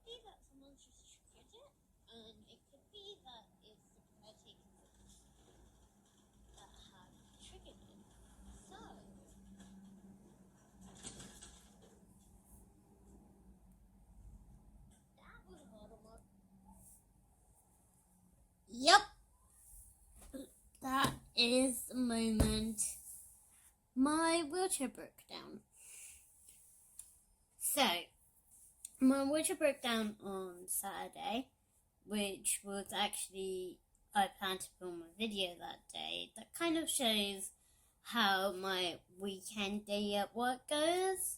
be that someone's just triggered it, and it could be that it's the caretakers that have triggered it. So, that was a lot of more. Yep, that is the moment my wheelchair broke down. So, my wheelchair broke down on Saturday, which was actually, I planned to film a video that day that kind of shows how my weekend day at work goes.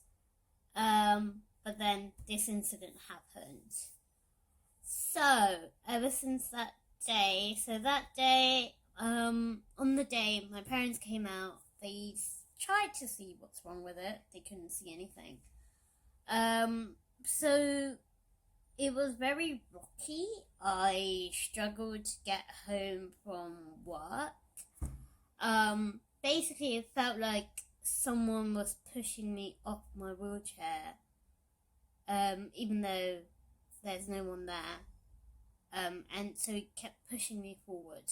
But then this incident happened. So, ever since that day, on the day my parents came out, they tried to see what's wrong with it. They couldn't see anything. So it was very rocky. I struggled to get home from work. Basically it felt like someone was pushing me off my wheelchair, even though there's no one there. And so he kept pushing me forward.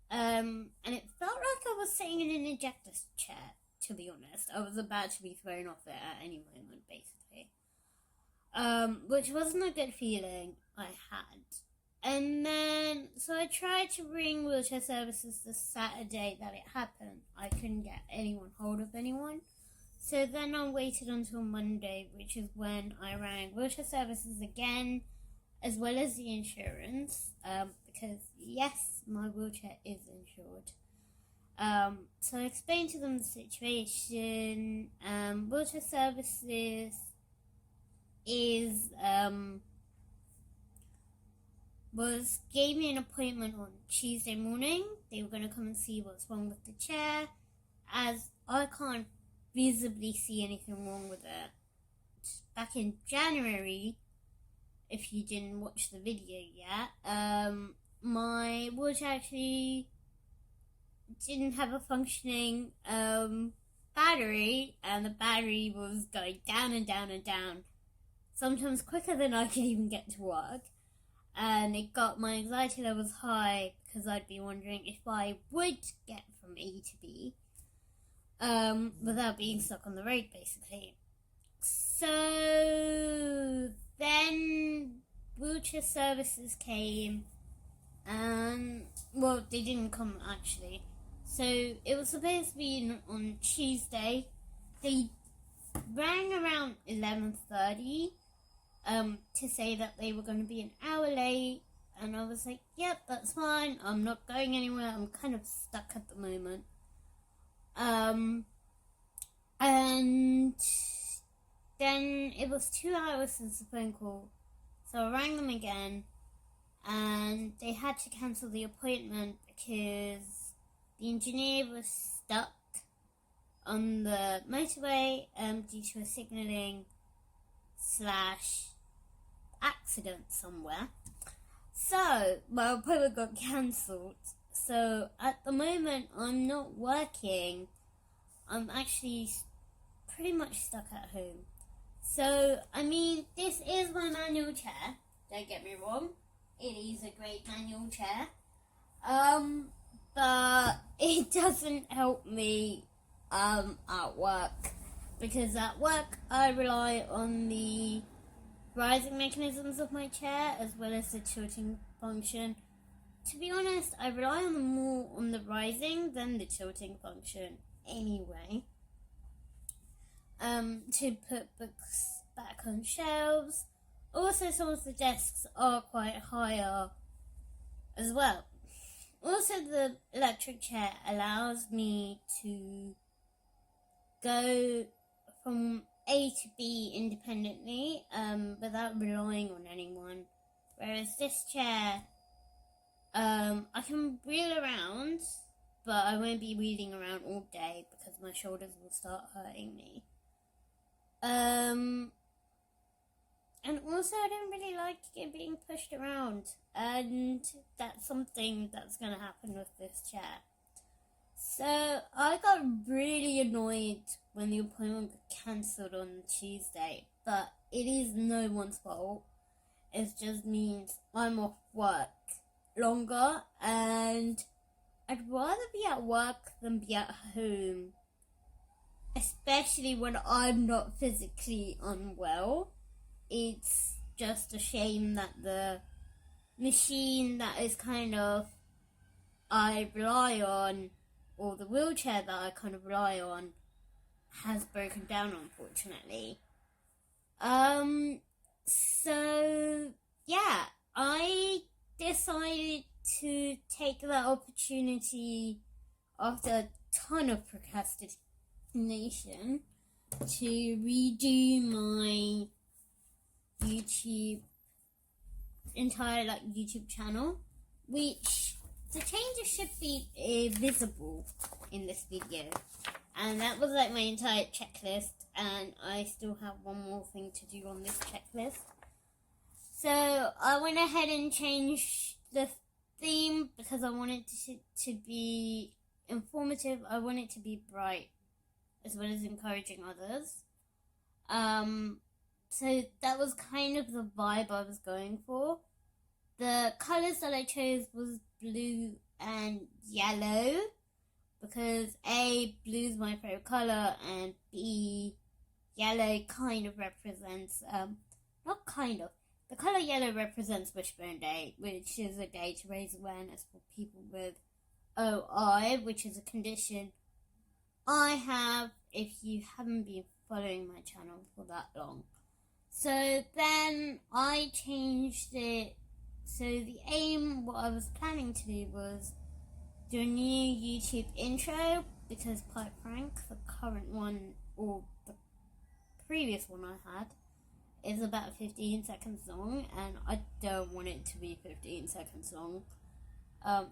And it felt like I was sitting in an ejector chair, to be honest. I was about to be thrown off it at any moment, basically. Which wasn't a good feeling I had. And then, so I tried to ring wheelchair services the Saturday that it happened. I couldn't get hold of anyone. So then I waited until Monday, which is when I rang wheelchair services again, as well as the insurance, because yes, my wheelchair is insured. So I explained to them the situation. Wheelchair services gave me an appointment on Tuesday morning. They were going to come and see what's wrong with the chair, as I can't visibly see anything wrong with it. Back in January, if you didn't watch the video yet, my wheelchair actually didn't have a functioning battery, and the battery was going down and down and down, sometimes quicker than I could even get to work. And it got my anxiety levels high because I'd be wondering if I would get from A to B without being stuck on the road, basically. So then wheelchair services came, and well, they didn't come actually. So it was supposed to be on Tuesday. They rang around 11:30 to say that they were going to be an hour late, and I was like, yep, that's fine, I'm not going anywhere, I'm kind of stuck at the moment. And then it was 2 hours since the phone call, so I rang them again, and they had to cancel the appointment because the engineer was stuck on the motorway due to a signalling / accident somewhere. So my appointment got cancelled. So at the moment I'm not working. I'm actually pretty much stuck at home. So I mean, this is my manual chair. Don't get me wrong. It is a great manual chair. But it doesn't help me at work, because at work I rely on the rising mechanisms of my chair as well as the tilting function. To be honest, I rely more on the rising than the tilting function anyway. To put books back on shelves. Also, some of the desks are quite higher as well. Also, the electric chair allows me to go from A to B independently, without relying on anyone. Whereas this chair, I can wheel around, but I won't be wheeling around all day because my shoulders will start hurting me. And also I don't really like it being pushed around, and that's something that's going to happen with this chair. So I got really annoyed when the appointment got cancelled on Tuesday, but it is no one's fault. it just means I'm off work longer, and I'd rather be at work than be at home, especially when I'm not physically unwell. It's just a shame that the machine that is kind of I rely on, or the wheelchair that I kind of rely on, has broken down, unfortunately. So yeah, I decided to take that opportunity after a ton of procrastination to redo my entire YouTube channel, which the changes should be visible in this video. And that was my entire checklist, and I still have one more thing to do on this checklist. So I went ahead and changed the theme because I wanted to be informative. I want it to be bright as well as encouraging others. So that was kind of the vibe I was going for. The colours that I chose was blue and yellow because A, blue is my favourite colour, and B, yellow kind of represents, not kind of, the colour yellow represents Wishbone Day, which is a day to raise awareness for people with OI, which is a condition I have if you haven't been following my channel for that long. So then I changed it. So the aim, what I was planning to do was do a new YouTube intro, because quite frank, the current one, or the previous one I had, is about 15 seconds long, and I don't want it to be 15 seconds long.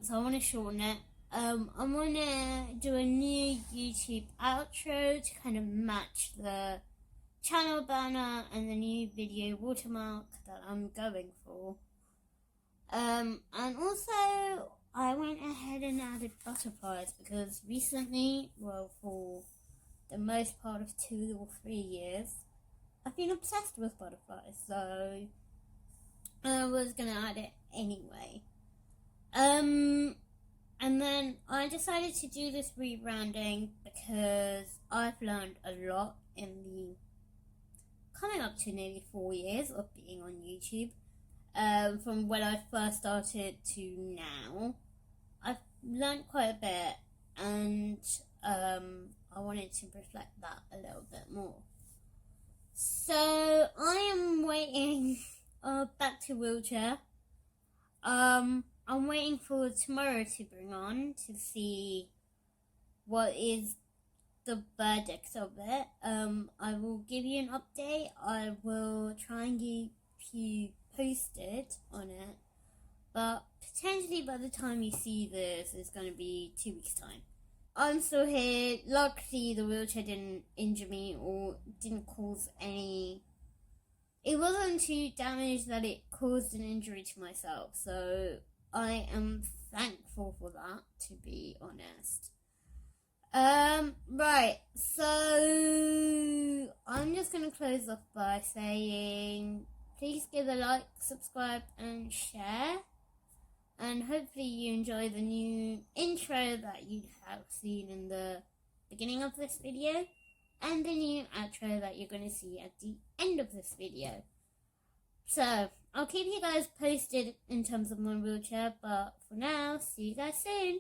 So I want to shorten it. I'm going to do a new YouTube outro to kind of match the channel banner and the new video watermark that I'm going for. And also I went ahead and added butterflies because recently, well, for the most part of 2 or 3 years, I've been obsessed with butterflies, so I was going to add it anyway. And then I decided to do this rebranding because I've learned a lot in the coming up to nearly 4 years of being on YouTube. From when I first started to now, I've learned quite a bit, and I wanted to reflect that a little bit more. So I am waiting back to wheelchair. I'm waiting for tomorrow to bring on to see what is the verdict of it. I will give you an update. I will try and keep you posted on it, but potentially by the time you see this, it's going to be 2 weeks' time. I'm still here. Luckily, the wheelchair didn't injure me or didn't cause any. It wasn't too damaged that it caused an injury to myself, so I am thankful for that, to be honest. Right, so I'm just going to close off by saying please give a like, subscribe, and share. And hopefully you enjoy the new intro that you have seen in the beginning of this video, and the new outro that you're going to see at the end of this video. So, I'll keep you guys posted in terms of my wheelchair, but for now, see you guys soon.